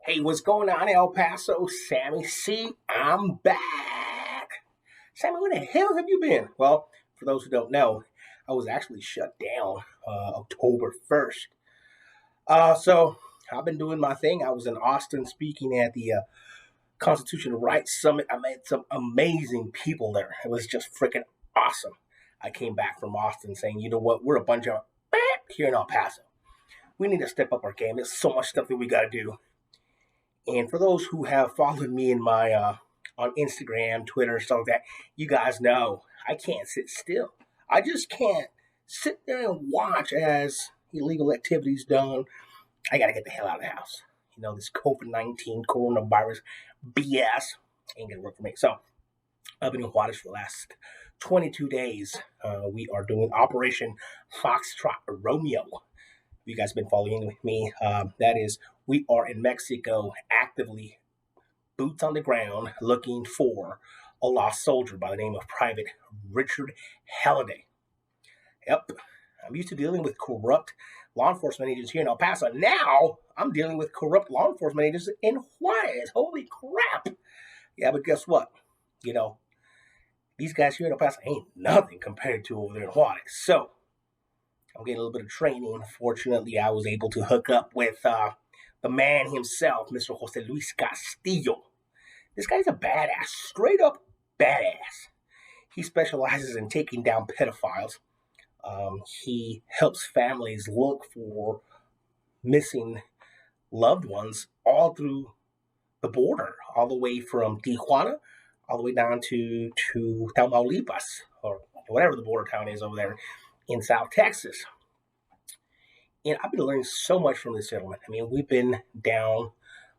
Hey, what's going on, El Paso? Sammy C. I'm back. Sammy, where the hell have you been? Well, for those who don't know, I was actually shut down October 1st. So I've been doing my thing. I was in Austin speaking at the Constitutional Rights Summit. I met some amazing people there. It was just freaking awesome. I came back from Austin saying, you know what, we're a bunch of here in El Paso. We need to step up our game. There's so much stuff that we got to do. And for those who have followed me in my on Instagram, Twitter, stuff like that, you guys know I can't sit still. I just can't sit there and watch as illegal activities done. I gotta get the hell out of the house. You know, this COVID-19 coronavirus BS ain't gonna work for me. So I've been in Juarez for the last 22 days. We are doing Operation Foxtrot Romeo. You guys have been following with me. That is, we are in Mexico actively, boots on the ground, looking for a lost soldier by the name of Private Richard Halliday. Yep, I'm used to dealing with corrupt law enforcement agents here in El Paso. Now I'm dealing with corrupt law enforcement agents in Juarez. Holy crap! Yeah, but guess what? You know, these guys here in El Paso ain't nothing compared to over there in Juarez. So I'm getting a little bit of training. Fortunately, I was able to hook up with the man himself, Mr. Jose Luis Castillo. This guy's a badass, straight up badass. He specializes in taking down pedophiles. He helps families look for missing loved ones all through the border, all the way from Tijuana, all the way down to Tamaulipas, or whatever the border town is over there in South Texas. And I've been learning so much from this gentleman. I mean, we've been down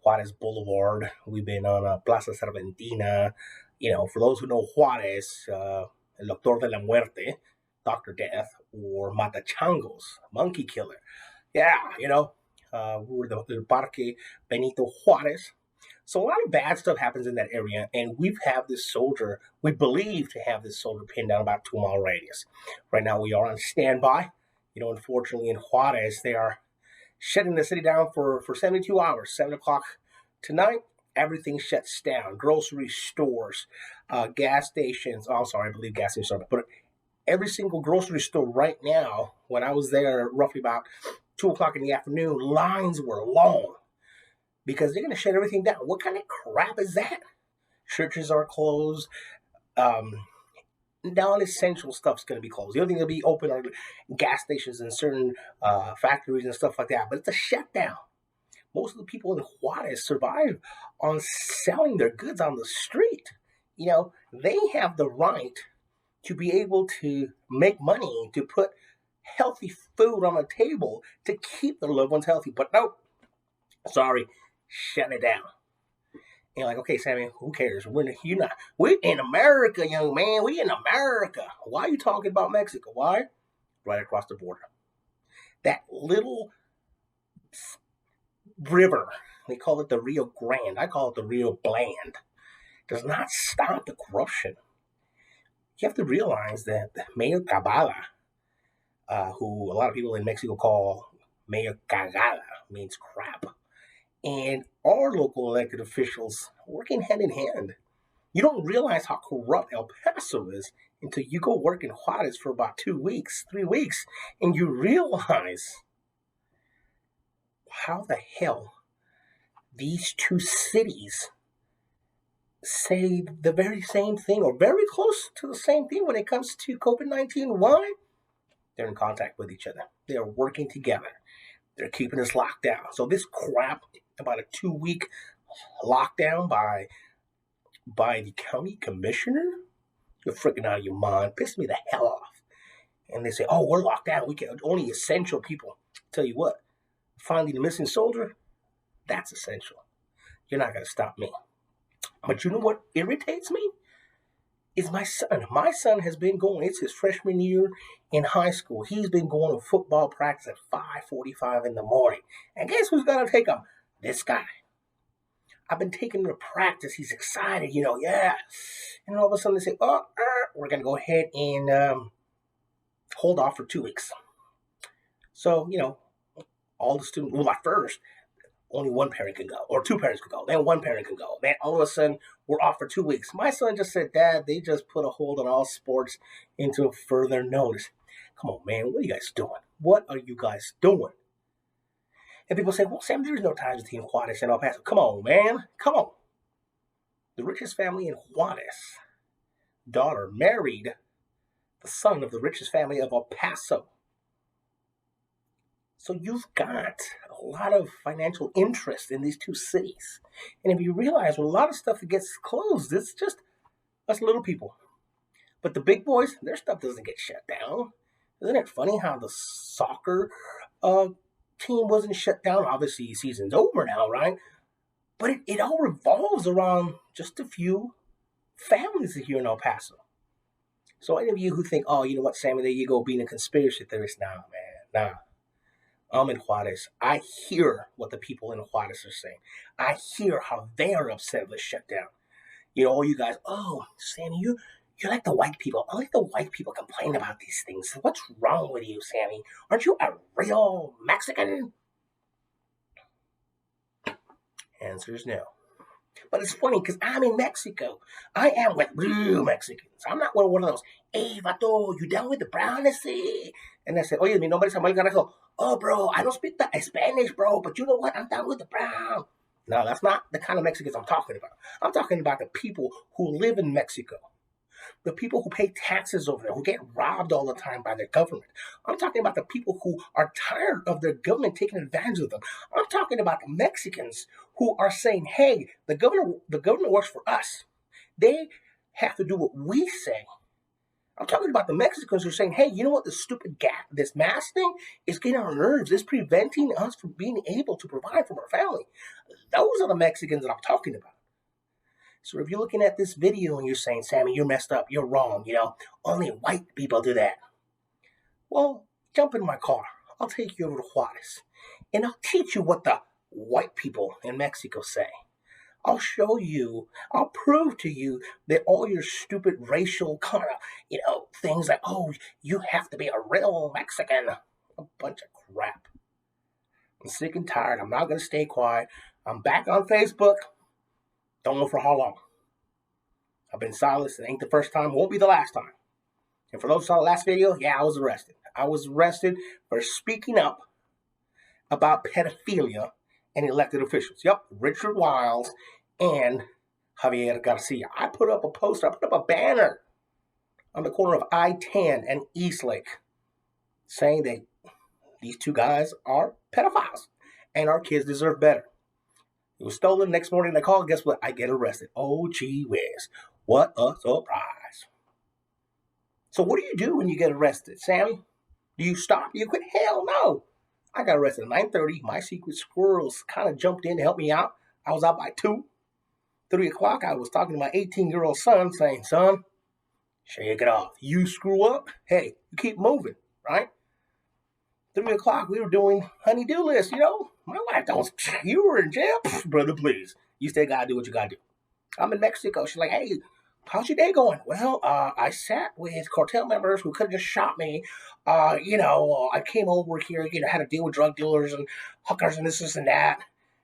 Juarez Boulevard. We've been on Plaza Cervantina. You know, for those who know Juarez, El Doctor de la Muerte, Dr. Death, or Matachangos, Monkey Killer. Yeah, you know, we're the Parque Benito Juarez. So a lot of bad stuff happens in that area, and we have this soldier, we believe to have this soldier pinned down about 2 mile radius. Right now we are on standby. You know, unfortunately in Juarez, they are shutting the city down for 72 hours. 7 o'clock tonight, everything shuts down. Grocery stores, gas stations. Oh, sorry, I believe gas stations are. But every single grocery store right now, when I was there roughly about 2 o'clock in the afternoon, lines were long because they're going to shut everything down. What kind of crap is that? Churches are closed. Non-essential stuff's going to be closed. The only thing that'll be open are gas stations and certain factories and stuff like that. But it's a shutdown. Most of the people in Juarez survive on selling their goods on the street. You know, they have the right to be able to make money, to put healthy food on the table, to keep their loved ones healthy. But nope, sorry, shut it down. And you're like, okay, Sammy, who cares? We're in America, young man. We in America. Why are you talking about Mexico? Why? Right across the border. That little river, they call it the Rio Grande. I call it the Rio Bland. Does not stop the corruption. You have to realize that Mayor Cabala, who a lot of people in Mexico call Mayor Cagada, means crap, and our local elected officials working hand in hand. You don't realize how corrupt El Paso is until you go work in Juarez for about 2 weeks, 3 weeks, and you realize how the hell these two cities say the very same thing or very close to the same thing when it comes to COVID-19. Why? They're in contact with each other. They're working together. They're keeping us locked down. So this crap about a 2-week lockdown by the county commissioner, you're freaking out of your mind. Pissed me the hell off. And they say, oh, we're locked down. We can only essential people. Tell you what, finding the missing soldier, that's essential. You're not going to stop me. But you know what irritates me? Is my son. My son has been going, it's his freshman year in high school. He's been going to football practice at 5:45 in the morning. And guess who's going to take him? This guy. I've been taking him to practice. He's excited, you know, yeah. And all of a sudden they say, we're going to go ahead and hold off for 2 weeks. So, you know, all the students, well, at first, only one parent can go, or two parents can go. Then one parent can go. Then all of a sudden, we're off for 2 weeks. My son just said, Dad, they just put a hold on all sports into further notice. Come on, man, what are you guys doing? What are you guys doing? And people say, well, Sam, there's no ties between Juarez and El Paso. Come on, man. Come on. The richest family in Juarez, daughter married the son of the richest family of El Paso. So you've got a lot of financial interest in these two cities. And if you realize with a lot of stuff that gets closed, it's just us little people. But the big boys, their stuff doesn't get shut down. Isn't it funny how the soccer team wasn't shut down? Obviously, the season's over now, right? But it all revolves around just a few families here in El Paso. So any of you who think, oh, you know what, Sammy, there you go, being a conspiracy theorist. Nah, man, nah. I'm in Juarez. I hear what the people in Juarez are saying. I hear how they are upset with the shutdown. You know, all you guys, oh, Sammy, you're like the white people. I like the white people complain about these things. What's wrong with you, Sammy? Aren't you a real Mexican? Answer is no. But it's funny because I'm in Mexico. I am with real Mexicans. I'm not one of those, hey, vato, you down with the brown? And I said, oye, mi nombre es Samuel Carajo. Oh, bro, I don't speak the Spanish, bro, but you know what? I'm down with the brown. No, that's not the kind of Mexicans I'm talking about. I'm talking about the people who live in Mexico. The people who pay taxes over there, who get robbed all the time by their government. I'm talking about the people who are tired of their government taking advantage of them. I'm talking about the Mexicans who are saying, hey, the government works for us. They have to do what we say. I'm talking about the Mexicans who are saying, hey, you know what, this stupid gap, this mask thing is getting on our nerves. It's preventing us from being able to provide for our family. Those are the Mexicans that I'm talking about. So if you're looking at this video and you're saying, Sammy, you're messed up, you're wrong, only white people do that. Well, jump in my car. I'll take you over to Juarez. And I'll teach you what the white people in Mexico say. I'll show you, I'll prove to you that all your stupid racial kind of, things like, oh, you have to be a real Mexican. A bunch of crap. I'm sick and tired. I'm not going to stay quiet. I'm back on Facebook. Don't know for how long. I've been silenced. It ain't the first time. Won't be the last time. And for those who saw the last video, yeah, I was arrested. I was arrested for speaking up about pedophilia and elected officials. Yep, Richard Wiles and Javier Garcia. I put up a poster. I put up a banner on the corner of I-10 and Eastlake saying that these two guys are pedophiles and our kids deserve better. It was stolen. Next morning I called. Guess what? I get arrested. Oh, gee whiz. What a surprise. So what do you do when you get arrested, Sammy? Do you stop? You quit? Hell no. I got arrested at 9:30. My secret squirrels kind of jumped in to help me out. I was out by 2. 3 o'clock, I was talking to my 18-year-old son saying, son, shake it off. You screw up, hey, you keep moving, right? 3 o'clock, we were doing honey-do list, My wife don't, you were in jail? Brother, please. You still got to do what you got to do. I'm in Mexico. She's like, hey, how's your day going? Well, I sat with cartel members who could have just shot me. I came over here, had to deal with drug dealers and hookers and this and that,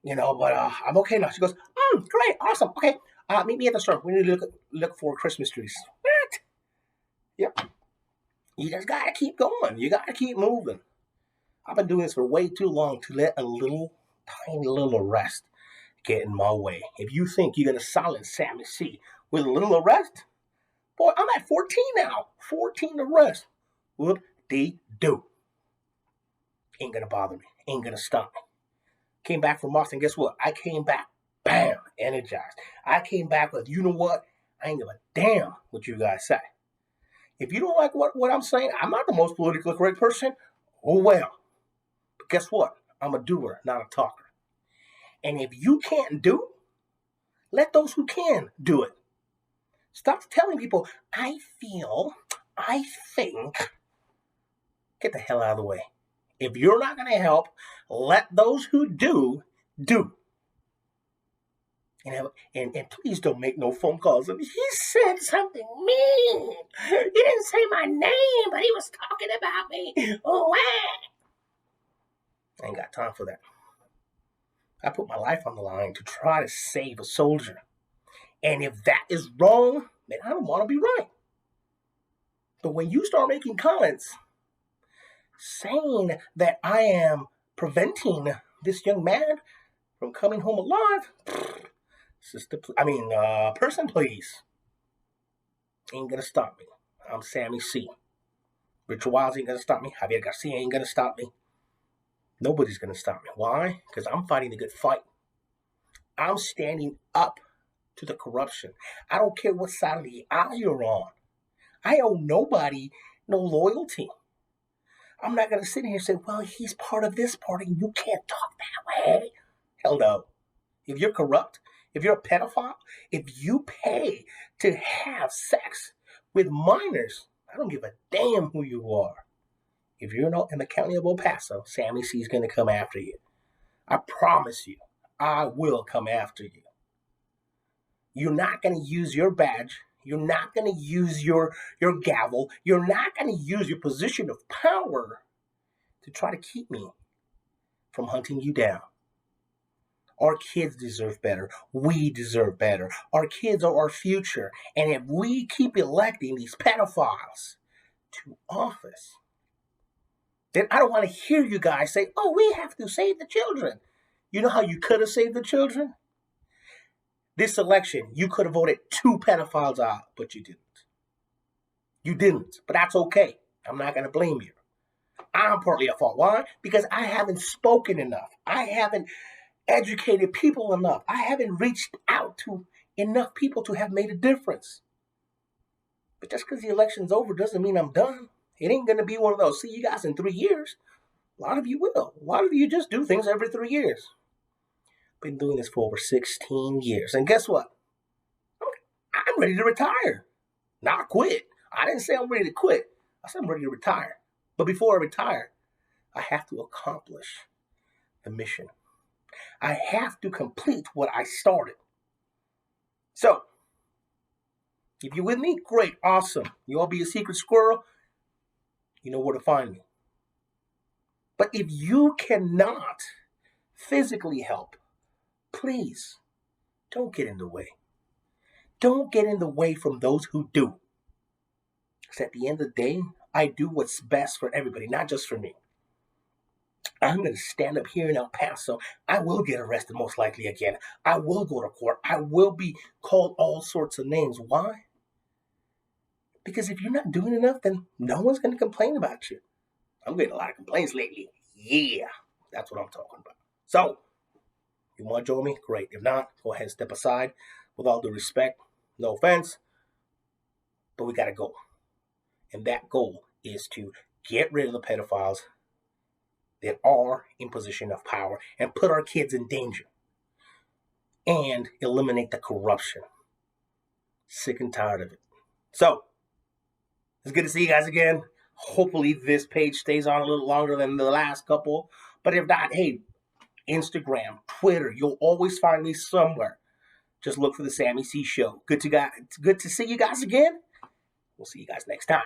but I'm okay now. She goes, great, awesome, okay. Meet me at the store. We need to look for Christmas trees. What? Yep. You just got to keep going. You got to keep moving. I've been doing this for way too long to let a tiny little arrest get in my way. If you think you're going to silence Sammy C with a little arrest, boy, I'm at 14 now. 14 arrests. Whoop-dee-doo. Ain't going to bother me. Ain't going to stop me. Came back from Boston. Guess what? I came back, bam, energized. I came back with, you know what? I ain't give a damn what you guys say. If you don't like what I'm saying, I'm not the most politically correct person. Oh, well. But guess what? I'm a doer, not a talker. And if you can't do, let those who can do it. Stop telling people, I feel, I think. Get the hell out of the way. If you're not going to help, let those who do. And please don't make no phone calls. He said something mean. He didn't say my name, but he was talking about me. Oh, wow. I ain't got time for that. I put my life on the line to try to save a soldier. And if that is wrong, then I don't want to be right. But when you start making comments saying that I am preventing this young man from coming home alive, person, please, ain't gonna stop me. I'm Sammy C. Richard Wiles ain't gonna stop me. Javier Garcia ain't gonna stop me. Nobody's gonna stop me. Why? Because I'm fighting the good fight. I'm standing up to the corruption. I don't care what side of the aisle you're on. I owe nobody no loyalty. I'm not going to sit here and say, well, he's part of this party and you can't talk that way. Hell no. If you're corrupt, if you're a pedophile, if you pay to have sex with minors, I don't give a damn who you are. If you're not in the county of El Paso, Sammy C is going to come after you. I promise you, I will come after you. You're not going to use your badge. You're not going to use your gavel. You're not going to use your position of power to try to keep me from hunting you down. Our kids deserve better. We deserve better. Our kids are our future. And if we keep electing these pedophiles to office, then I don't want to hear you guys say, oh, we have to save the children. You know how you could have saved the children? This election, you could have voted 2 pedophiles out, but you didn't. You didn't, but that's okay. I'm not going to blame you. I'm partly at fault. Why? Because I haven't spoken enough. I haven't educated people enough. I haven't reached out to enough people to have made a difference. But just because the election's over doesn't mean I'm done. It ain't going to be one of those, see you guys in 3 years. A lot of you will. A lot of you just do things every 3 years. Been doing this for over 16 years. And guess what? I'm ready to retire. Not quit. I didn't say I'm ready to quit. I said I'm ready to retire. But before I retire, I have to accomplish the mission. I have to complete what I started. So, if you're with me, great, awesome. You all be a secret squirrel, you know where to find me. But if you cannot physically help, please don't get in the way. Don't get in the way from those who do. Because at the end of the day, I do what's best for everybody, not just for me. I'm going to stand up here in El Paso. I will get arrested most likely again. I will go to court. I will be called all sorts of names. Why? Because if you're not doing enough, then no one's going to complain about you. I'm getting a lot of complaints lately. Yeah, that's what I'm talking about. So, you want to join me? Great. If not, go ahead and step aside. With all due respect, no offense, but we got a goal. And that goal is to get rid of the pedophiles that are in position of power and put our kids in danger and eliminate the corruption. Sick and tired of it. So, it's good to see you guys again. Hopefully this page stays on a little longer than the last couple. But if not, hey, Instagram, Twitter, you'll always find me somewhere. Just look for the Sammy C Show. Good to see you guys again. We'll see you guys next time.